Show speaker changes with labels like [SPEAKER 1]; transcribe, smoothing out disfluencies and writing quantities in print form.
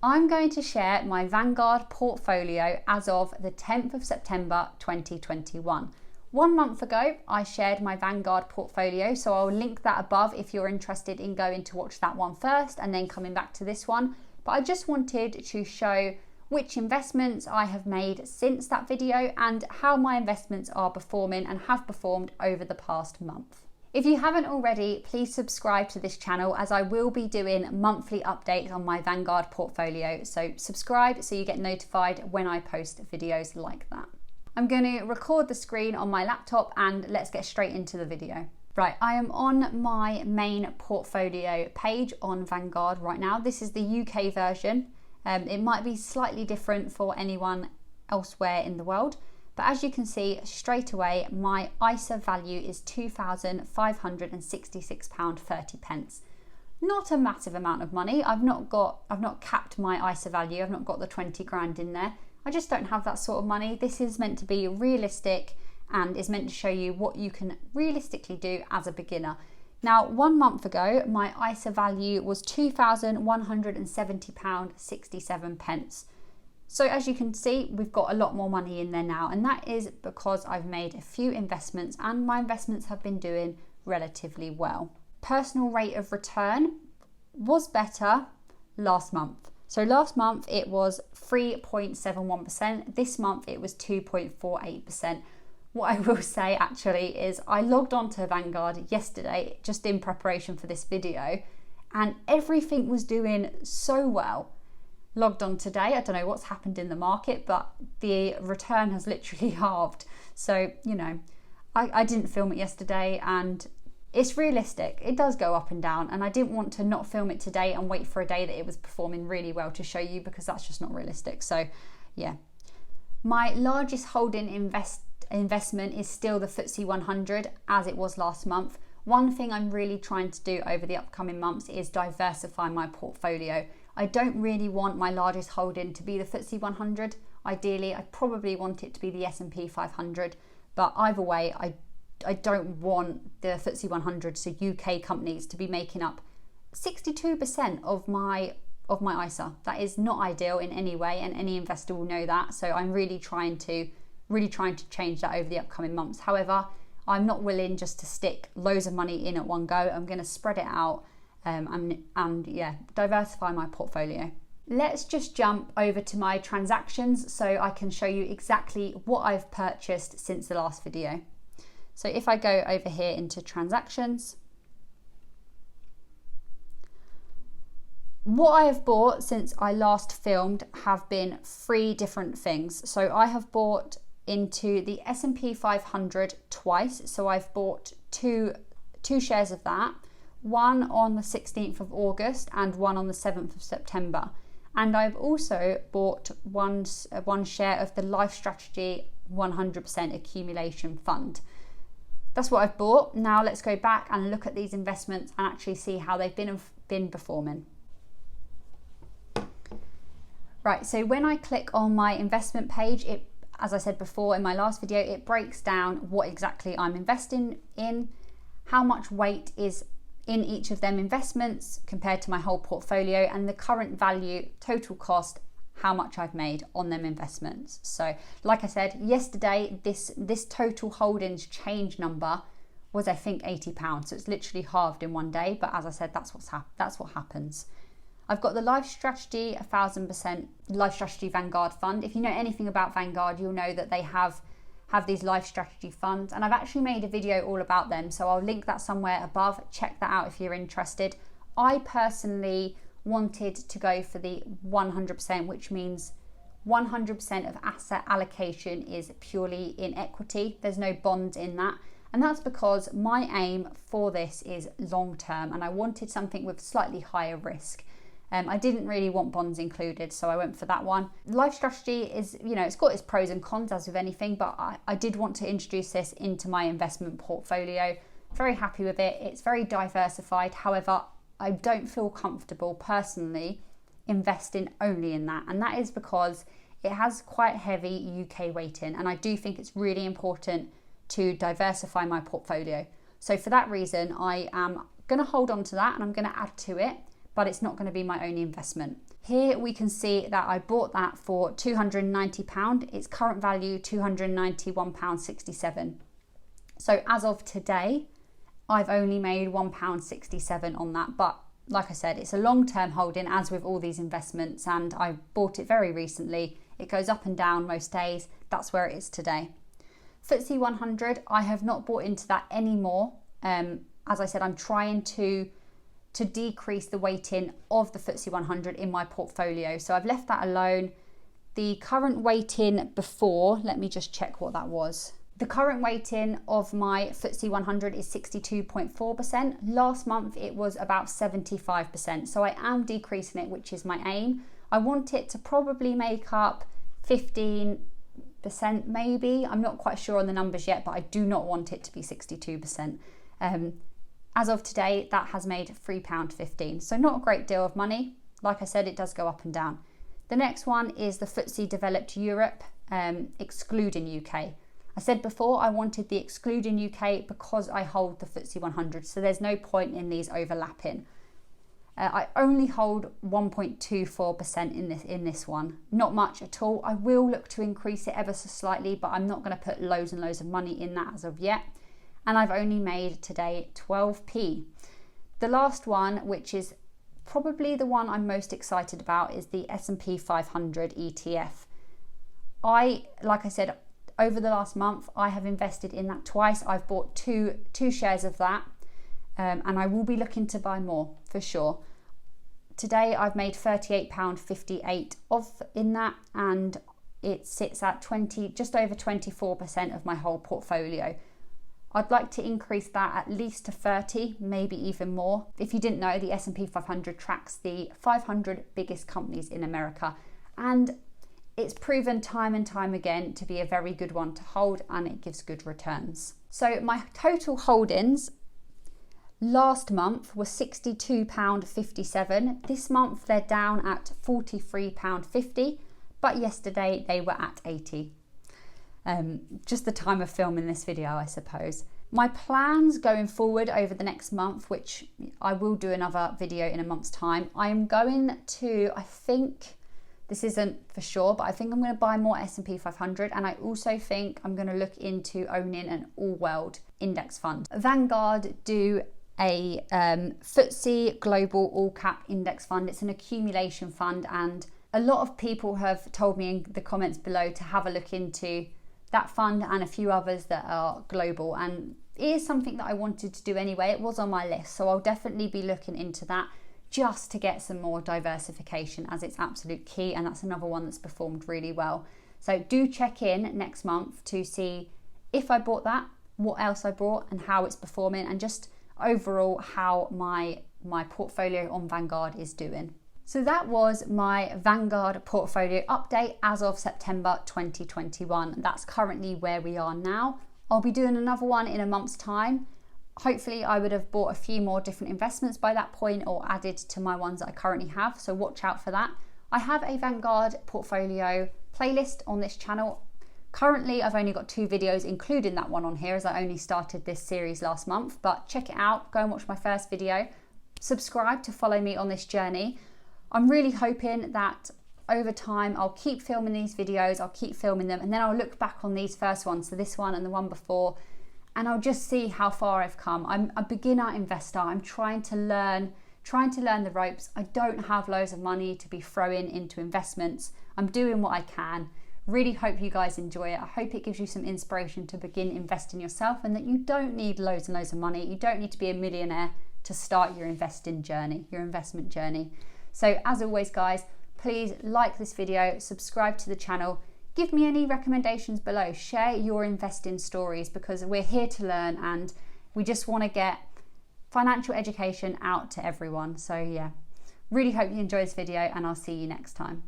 [SPEAKER 1] I'm going to share my Vanguard portfolio as of the 10th of September 2021. 1 month ago, I shared my Vanguard portfolio, so I'll link that above if you're interested in going to watch that one first and then coming back to this one. But I just wanted to show which investments I have made since that video and how my investments are performing and have performed over the past month. If you haven't already, please subscribe to this channel as I will be doing monthly updates on my Vanguard portfolio. So subscribe so you get notified when I post videos like that. I'm going to record the screen on my laptop and let's get straight into the video. Right, I am on my main portfolio page on Vanguard right now. This is the UK version. It might be slightly different for anyone elsewhere in the world. But as you can see straight away, my ISA value is £2,566.30. Not a massive amount of money. I've not capped my ISA value. I've not got the 20 grand in there. I just don't have that sort of money. This is meant to be realistic and is meant to show you what you can realistically do as a beginner. Now, 1 month ago, my ISA value was £2,170.67. So as you can see, we've got a lot more money in there now, and that is because I've made a few investments and my investments have been doing relatively well. Personal rate of return was better last month. So last month it was 3.71%. This month it was 2.48%. What I will say actually is I logged onto Vanguard yesterday just in preparation for this video and everything was doing so well. Logged on today, I don't know what's happened in the market, but the return has literally halved. So, you know, I didn't film it yesterday and it's realistic. It does go up and down, and I didn't want to not film it today and wait for a day that it was performing really well to show you, because that's just not realistic. So yeah, my largest holding investment is still the FTSE 100 as it was last month. One thing I'm really trying to do over the upcoming months is diversify my portfolio. I don't really want my largest holding to be the FTSE 100. Ideally, I probably want it to be the S&P 500, but either way, I don't want the FTSE 100, so UK companies, to be making up 62% of my ISA. That is not ideal in any way, and any investor will know that. So I'm really trying to change that over the upcoming months. However, I'm not willing just to stick loads of money in at one go. I'm going to spread it out and diversify my portfolio. Let's just jump over to my transactions so I can show you exactly what I've purchased since the last video. So if I go over here into transactions, what I have bought since I last filmed have been 3 different things. So I have bought into the S&P 500 twice. So I've bought two shares of that, one on the 16th of August and one on the 7th of September. And I've also bought one share of the Life Strategy 100% accumulation fund. That's what I've bought. Now let's go back and look at these investments and actually see how they've been performing. Right, so when I click on my investment page, as I said before in my last video, it breaks down what exactly I'm investing in, how much weight is in each of them investments compared to my whole portfolio, and the current value, total cost, how much I've made on them investments. So like I said, yesterday, this total holdings change number was, I think, £80. So it's literally halved in one day. But as I said, that's what happens. I've got the Life Strategy 1000% Life Strategy Vanguard fund. If you know anything about Vanguard, you'll know that they have these Life Strategy funds, and I've actually made a video all about them, so I'll link that somewhere above. Check that out if you're interested. I personally wanted to go for the 100%, which means 100% of asset allocation is purely in equity. There's no bonds in that, and that's because my aim for this is long term, and I wanted something with slightly higher risk. I didn't really want bonds included, so I went for that one. Life Strategy is, it's got its pros and cons as with anything, but I did want to introduce this into my investment portfolio. Very happy with it. It's very diversified. However, I don't feel comfortable personally investing only in that, and that is because it has quite heavy UK weighting, and I do think it's really important to diversify my portfolio. So for that reason, I am going to hold on to that and I'm going to add to it, but it's not going to be my only investment. Here we can see that I bought that for £290. Its current value £291.67. So as of today, I've only made £1.67 on that. But like I said, it's a long-term holding, as with all these investments, and I bought it very recently. It goes up and down most days. That's where it is today. FTSE 100, I have not bought into that anymore. As I said, I'm trying to decrease the weighting of the FTSE 100 in my portfolio. So I've left that alone. The current weighting before, let me just check what that was. The current weighting of my FTSE 100 is 62.4%. Last month it was about 75%. So I am decreasing it, which is my aim. I want it to probably make up 15% maybe. I'm not quite sure on the numbers yet, but I do not want it to be 62%. As of today, that has made £3.15. So not a great deal of money. Like I said, it does go up and down. The next one is the FTSE Developed Europe, excluding UK. I said before I wanted the excluding UK because I hold the FTSE 100, so there's no point in these overlapping. I only hold 1.24% in this one, not much at all. I will look to increase it ever so slightly, but I'm not going to put loads and loads of money in that as of yet. And I've only made today 12p. The last one, which is probably the one I'm most excited about, is the S&P 500 ETF. Like I said, over the last month, I have invested in that twice. I've bought two shares of that, and I will be looking to buy more for sure. Today, I've made £38.58 in that, and it sits at just over 24% of my whole portfolio. I'd like to increase that at least to 30, maybe even more. If you didn't know, the S&P 500 tracks the 500 biggest companies in America, and it's proven time and time again to be a very good one to hold, and it gives good returns. So my total holdings last month was £62.57. This month they're down at £43.50, but yesterday they were at 80. Just the time of filming this video, I suppose. My plans going forward over the next month, which I will do another video in a month's time, I'm going to, I think, this isn't for sure, but I think I'm going to buy more S&P 500, and I also think I'm going to look into owning an all-world index fund. Vanguard do a FTSE Global All-Cap Index Fund. It's an accumulation fund, and a lot of people have told me in the comments below to have a look into that fund and a few others that are global, and it is something that I wanted to do anyway. It was on my list, so I'll definitely be looking into that just to get some more diversification, as it's absolute key, and that's another one that's performed really well. So do check in next month to see if I bought that, what else I bought, and how it's performing, and just overall how my portfolio on Vanguard is doing. So that was my Vanguard portfolio update as of September 2021. That's currently where we are now. I'll be doing another one in a month's time. Hopefully I would have bought a few more different investments by that point, or added to my ones that I currently have, so watch out for that. I have a Vanguard portfolio playlist on this channel. Currently I've only got 2 videos, including that one on here, as I only started this series last month, but check it out, go and watch my first video. Subscribe to follow me on this journey. I'm really hoping that over time I'll keep filming these videos, I'll keep filming them, and then I'll look back on these first ones, so this one and the one before, and I'll just see how far I've come. I'm a beginner investor. I'm trying to learn the ropes. I don't have loads of money to be throwing into investments. I'm doing what I can. Really hope you guys enjoy it. I hope it gives you some inspiration to begin investing yourself, and that you don't need loads and loads of money. You don't need to be a millionaire to start your investment journey. So as always guys, please like this video, subscribe to the channel, give me any recommendations below, share your investing stories, because we're here to learn and we just want to get financial education out to everyone. So yeah, really hope you enjoy this video, and I'll see you next time.